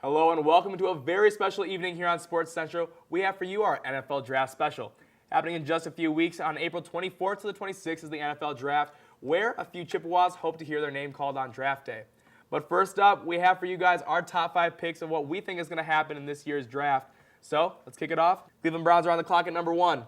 Hello and welcome to a very special evening here on Sports Central. We have for you our NFL Draft Special. Happening in just a few weeks on April 24th to the 26th is the NFL Draft, where a few Chippewas hope to hear their name called on draft day. But first up, we have for you guys our top 5 picks of what we think is going to happen in this year's draft. So let's kick it off. Cleveland Browns are on the clock at number 1.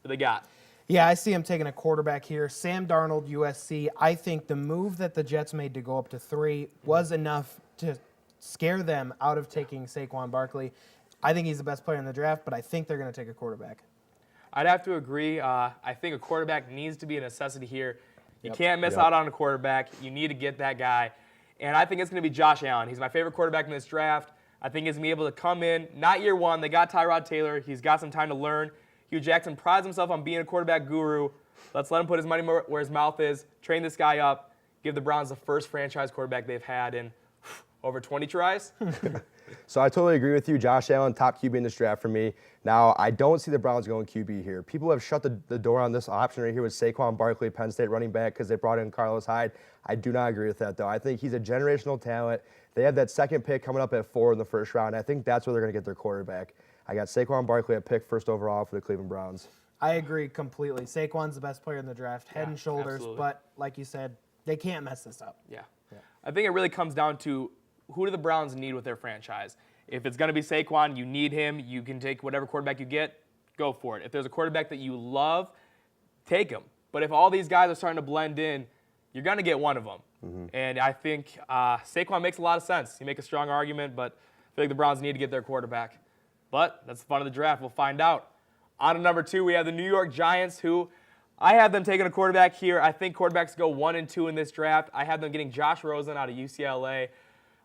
Who they got? Yeah, I see him taking a quarterback here. Sam Darnold, USC. I think the move that the Jets made to go up to 3 was enough to scare them out of taking Saquon Barkley. I think he's the best player in the draft, but I think they're going to take a quarterback. I'd have to agree. I think a quarterback needs to be a necessity here. You can't miss out on a quarterback. You need to get that guy. And I think it's going to be Josh Allen. He's my favorite quarterback in this draft. I think he's going to be able to come in, not year one. They got Tyrod Taylor. He's got some time to learn. Hugh Jackson prides himself on being a quarterback guru. Let's let him put his money where his mouth is, train this guy up, give the Browns the first franchise quarterback they've had in over 20 tries. So I totally agree with you. Josh Allen, top QB in this draft for me. Now, I don't see the Browns going QB here. People have shut the door on this option right here with Saquon Barkley, Penn State running back, because they brought in Carlos Hyde. I do not agree with that, though. I think he's a generational talent. They have that second pick coming up at 4 in the first round. I think that's where they're going to get their quarterback. I got Saquon Barkley at pick first overall for the Cleveland Browns. I agree completely. Saquon's the best player in the draft, head and shoulders. Absolutely. But like you said, they can't mess this up. Yeah. I think it really comes down to who do the Browns need with their franchise. If it's going to be Saquon, you need him. You can take whatever quarterback you get, go for it. If there's a quarterback that you love, take him. But if all these guys are starting to blend in, you're going to get one of them. And I think Saquon makes a lot of sense. You make a strong argument, but I feel like the Browns need to get their quarterback. But that's the fun of the draft. We'll find out. On to number 2, we have the New York Giants, who I have them taking a quarterback here. I think quarterbacks go 1 and 2 in this draft. I have them getting Josh Rosen out of UCLA.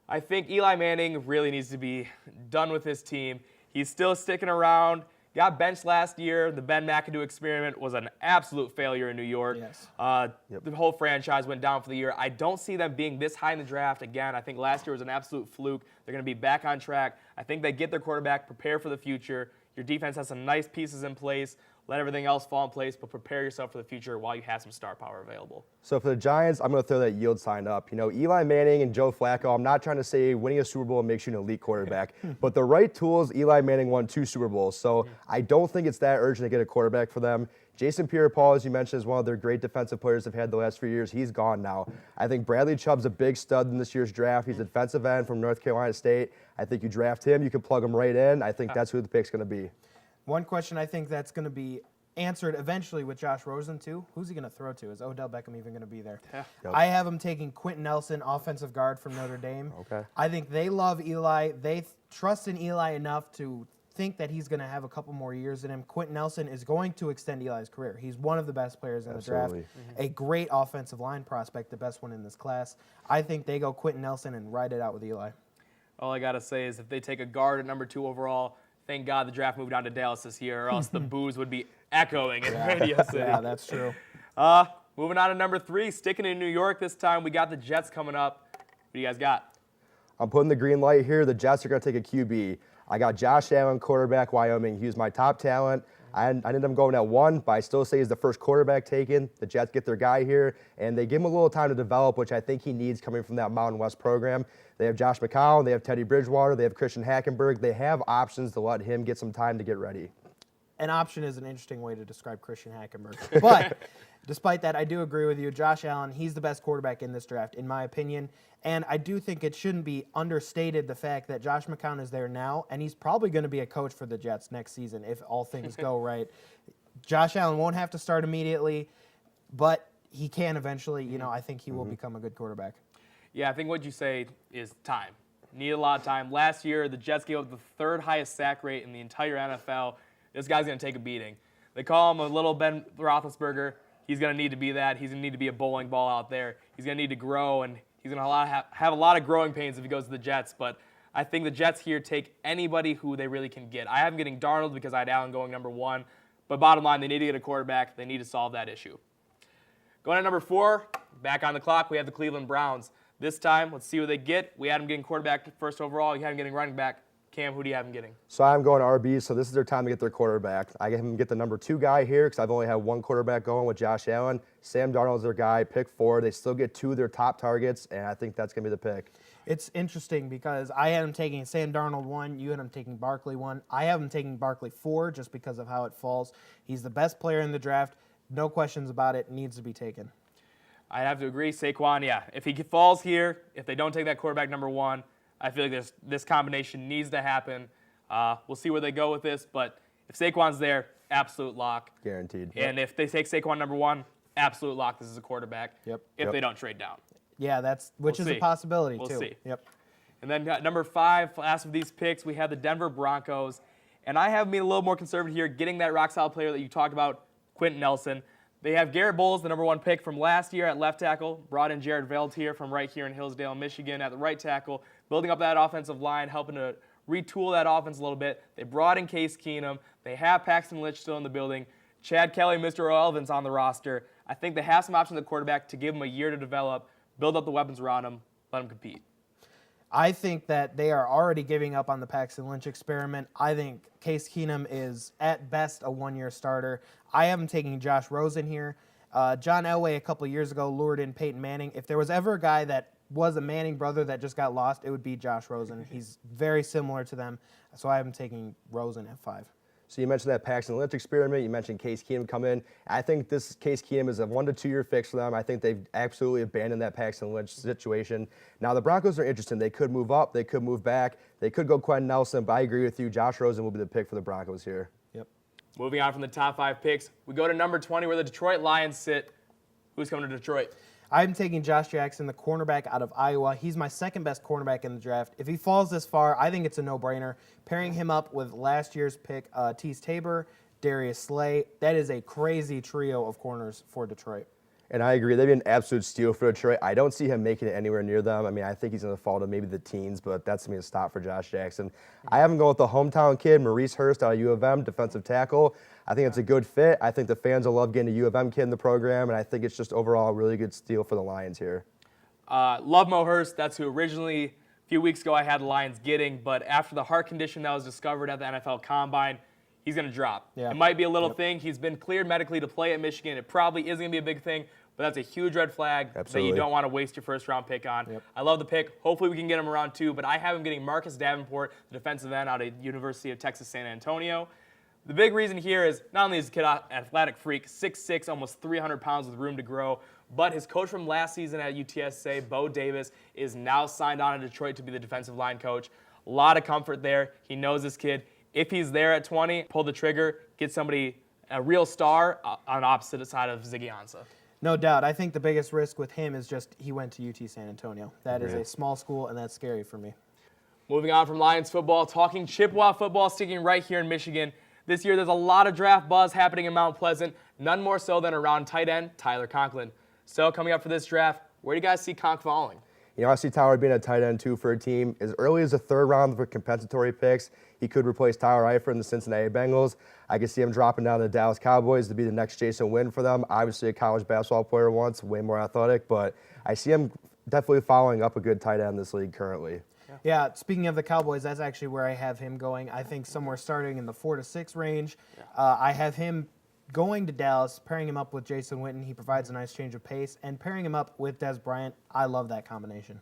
I think Eli Manning really needs to be done with his team. He's still sticking around. Got benched last year. The Ben McAdoo experiment was an absolute failure in New York. Yes. The whole franchise went down for the year. I don't see them being this high in the draft again. I think last year was an absolute fluke. They're going to be back on track. I think they get their quarterback, prepare for the future. Your defense has some nice pieces in place. Let everything else fall in place, but prepare yourself for the future while you have some star power available. So for the Giants, I'm going to throw that yield sign up. You know, Eli Manning and Joe Flacco, I'm not trying to say winning a Super Bowl makes you an elite quarterback, but the right tools, Eli Manning won 2 Super Bowls. So I don't think it's that urgent to get a quarterback for them. Jason Pierre-Paul, as you mentioned, is one of their great defensive players they've had the last few years. He's gone now. I think Bradley Chubb's a big stud in this year's draft. He's a defensive end from North Carolina State. I think you draft him, you can plug him right in. I think that's who the pick's going to be. One question I think that's going to be answered eventually with Josh Rosen, too. Who's he going to throw to? Is Odell Beckham even going to be there? Yeah. Yep. I have him taking Quentin Nelson, offensive guard from Notre Dame. Okay. I think they love Eli. They trust in Eli enough to think that he's going to have a couple more years in him. Quentin Nelson is going to extend Eli's career. He's one of the best players in the draft. A great offensive line prospect, the best one in this class. I think they go Quentin Nelson and ride it out with Eli. All I got to say is if they take a guard at number 2 overall, thank God the draft moved on to Dallas this year, or else the boos would be echoing in Radio City. Yeah, that's true. Moving on to number 3, sticking in New York this time, we got the Jets coming up. What do you guys got? I'm putting the green light here. The Jets are going to take a QB. I got Josh Allen, quarterback, Wyoming. He was my top talent. I ended up going at 1, but I still say he's the first quarterback taken. The Jets get their guy here, and they give him a little time to develop, which I think he needs coming from that Mountain West program. They have Josh McCown, they have Teddy Bridgewater, they have Christian Hackenberg. They have options to let him get some time to get ready. An option is an interesting way to describe Christian Hackenberg. But despite that, I do agree with you. Josh Allen, he's the best quarterback in this draft, in my opinion. And I do think it shouldn't be understated the fact that Josh McCown is there now, and he's probably going to be a coach for the Jets next season if all things go right. Josh Allen won't have to start immediately, but he can eventually. You know, I think he will become a good quarterback. Yeah, I think what you say is time. Need a lot of time. Last year, the Jets gave up the 3rd highest sack rate in the entire NFL. This guy's going to take a beating. They call him a little Ben Roethlisberger. He's going to need to be that. He's going to need to be a bowling ball out there. He's going to need to grow, and he's going to have a lot of growing pains if he goes to the Jets. But I think the Jets here take anybody who they really can get. I have them getting Darnold because I had Allen going number 1. But bottom line, they need to get a quarterback. They need to solve that issue. Going to number 4, back on the clock, we have the Cleveland Browns. This time, let's see what they get. We had them getting quarterback first overall. You had them getting running back. Cam, who do you have them getting? So I'm going RB, so this is their time to get their quarterback. I have them get the number 2 guy here because I've only had 1 quarterback going with Josh Allen. Sam Darnold's their guy, pick 4. They still get 2 of their top targets, and I think that's going to be the pick. It's interesting because I had him taking Sam Darnold 1, you had him taking Barkley 1. I have him taking Barkley 4 just because of how it falls. He's the best player in the draft. No questions about it. Needs to be taken. I have to agree. Saquon, yeah. If he falls here, if they don't take that quarterback number 1, I feel like this combination needs to happen. We'll see where they go with this, but if Saquon's there, absolute lock. Guaranteed. And if they take Saquon number 1, absolute lock. This is a quarterback. Yep. If they don't trade down. Yeah, which is see. a possibility We'll too. see. Yep. And then number 5, last of these picks, we have the Denver Broncos. And I have me a little more conservative here, getting that rock-solid player that you talked about, Quentin Nelson. They have Garrett Bowles, the number 1 pick from last year at left tackle. Brought in Jared Veldheer from right here in Hillsdale, Michigan at the right tackle. Building up that offensive line, helping to retool that offense a little bit. They brought in Case Keenum. They have Paxton Lynch still in the building. Chad Kelly, Mr. Irrelevant's on the roster. I think they have some options at quarterback to give him a year to develop, build up the weapons around him, let him compete. I think that they are already giving up on the Paxton Lynch experiment. I think Case Keenum is, at best, a one-year starter. I have him taking Josh Rosen here. John Elway, a couple years ago, lured in Peyton Manning. If there was ever a guy that was a Manning brother that just got lost, it would be Josh Rosen. He's very similar to them, so I have him taking Rosen at 5. So you mentioned that Paxton Lynch experiment. You mentioned Case Keenum come in. I think this Case Keenum is a 1 to 2 year fix for them. I think they've absolutely abandoned that Paxton Lynch situation. Now the Broncos are interesting. They could move up. They could move back. They could go Quentin Nelson. But I agree with you. Josh Rosen will be the pick for the Broncos here. Yep. Moving on from the top 5 picks, we go to number 20 where the Detroit Lions sit. Who's coming to Detroit? I'm taking Josh Jackson, the cornerback out of Iowa. He's my second best cornerback in the draft. If he falls this far, I think it's a no-brainer. Pairing him up with last year's pick, Tease Tabor, Darius Slay, that is a crazy trio of corners for Detroit. And I agree. They'd be an absolute steal for Detroit. I don't see him making it anywhere near them. I mean, I think he's going to fall to maybe the teens, but that's going to be a stop for Josh Jackson. I have him going with the hometown kid, Maurice Hurst out of U of M, defensive tackle. I think it's a good fit. I think the fans will love getting a U of M kid in the program, and I think it's just overall a really good steal for the Lions here. Love Mo Hurst. That's who originally, a few weeks ago, I had the Lions getting, but after the heart condition that was discovered at the NFL Combine, he's going to drop. Yeah. It might be a little thing. He's been cleared medically to play at Michigan. It probably isn't going to be a big thing, but that's a huge red flag that you don't want to waste your first-round pick on. Yep. I love the pick. Hopefully we can get him around 2, but I have him getting Marcus Davenport, the defensive end out of University of Texas San Antonio. The big reason here is not only is the kid an athletic freak, 6'6", almost 300 pounds with room to grow, but his coach from last season at UTSA, Bo Davis, is now signed on in Detroit to be the defensive line coach. A lot of comfort there. He knows this kid. If he's there at 20, pull the trigger, get somebody, a real star, on the opposite side of Ziggy Ansah. No doubt. I think the biggest risk with him is just he went to UT San Antonio. That is a small school, and that's scary for me. Moving on from Lions football, talking Chippewa football, sticking right here in Michigan. This year, there's a lot of draft buzz happening in Mount Pleasant, none more so than around tight end Tyler Conklin. So coming up for this draft, where do you guys see Conk falling? You know, I see Tyler being a tight end, too, for a team. As early as the 3rd round for compensatory picks, he could replace Tyler Eifert in the Cincinnati Bengals. I could see him dropping down to the Dallas Cowboys to be the next Jason Wynn for them. Obviously, a college basketball player once, way more athletic, but I see him definitely following up a good tight end in this league currently. Yeah, speaking of the Cowboys, that's actually where I have him going. I think somewhere starting in the 4 to 6 range. I have him going to Dallas, pairing him up with Jason Witten. He provides a nice change of pace. And pairing him up with Des Bryant, I love that combination.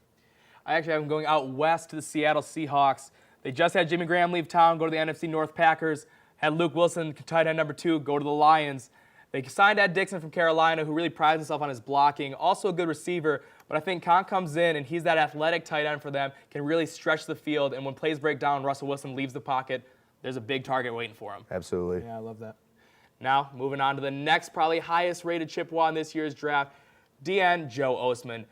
I actually have him going out west to the Seattle Seahawks. They just had Jimmy Graham leave town, go to the NFC North Packers. Had Luke Wilson, tight end number 2, go to the Lions. They signed Ed Dixon from Carolina, who really prides himself on his blocking. Also a good receiver, but I think Conk comes in, and he's that athletic tight end for them, can really stretch the field, and when plays break down, Russell Wilson leaves the pocket, there's a big target waiting for him. Absolutely. Yeah, I love that. Now, moving on to the next probably highest-rated Chippewa in this year's draft, DN Joe Osman.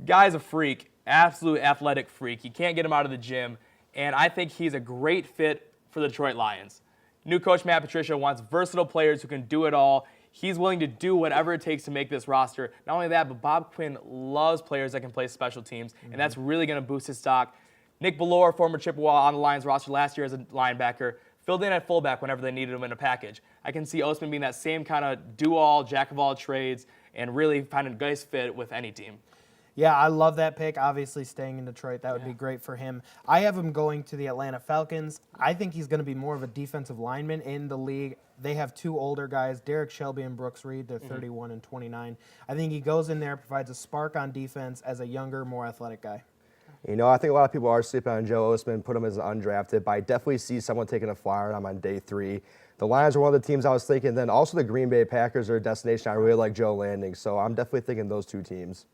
Guy's a freak, absolute athletic freak. You can't get him out of the gym, and I think he's a great fit for the Detroit Lions. New coach Matt Patricia wants versatile players who can do it all. He's willing to do whatever it takes to make this roster. Not only that, but Bob Quinn loves players that can play special teams, and that's really going to boost his stock. Nick Bellore, former Chippewa on the Lions roster last year as a linebacker, filled in at fullback whenever they needed him in a package. I can see Osman being that same kind of do-all, jack-of-all trades, and really finding a nice fit with any team. Yeah, I love that pick. Obviously, staying in Detroit, that would be great for him. I have him going to the Atlanta Falcons. I think he's going to be more of a defensive lineman in the league. They have 2 older guys, Derek Shelby and Brooks Reed. They're 31 and 29. I think he goes in there, provides a spark on defense as a younger, more athletic guy. You know, I think a lot of people are sleeping on Joe Osman, put him as an undrafted, but I definitely see someone taking a flyer on him on day 3. The Lions are one of the teams I was thinking. Then also the Green Bay Packers are a destination I really like Joe landing. So I'm definitely thinking those 2 teams.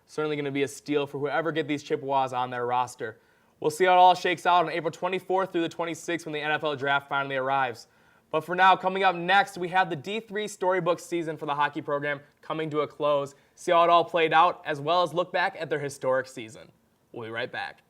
Certainly going to be a steal for whoever get these Chippewas on their roster. We'll see how it all shakes out on April 24th through the 26th when the NFL Draft finally arrives. But for now, coming up next, we have the D3 Storybook season for the hockey program coming to a close. See how it all played out, as well as look back at their historic season. We'll be right back.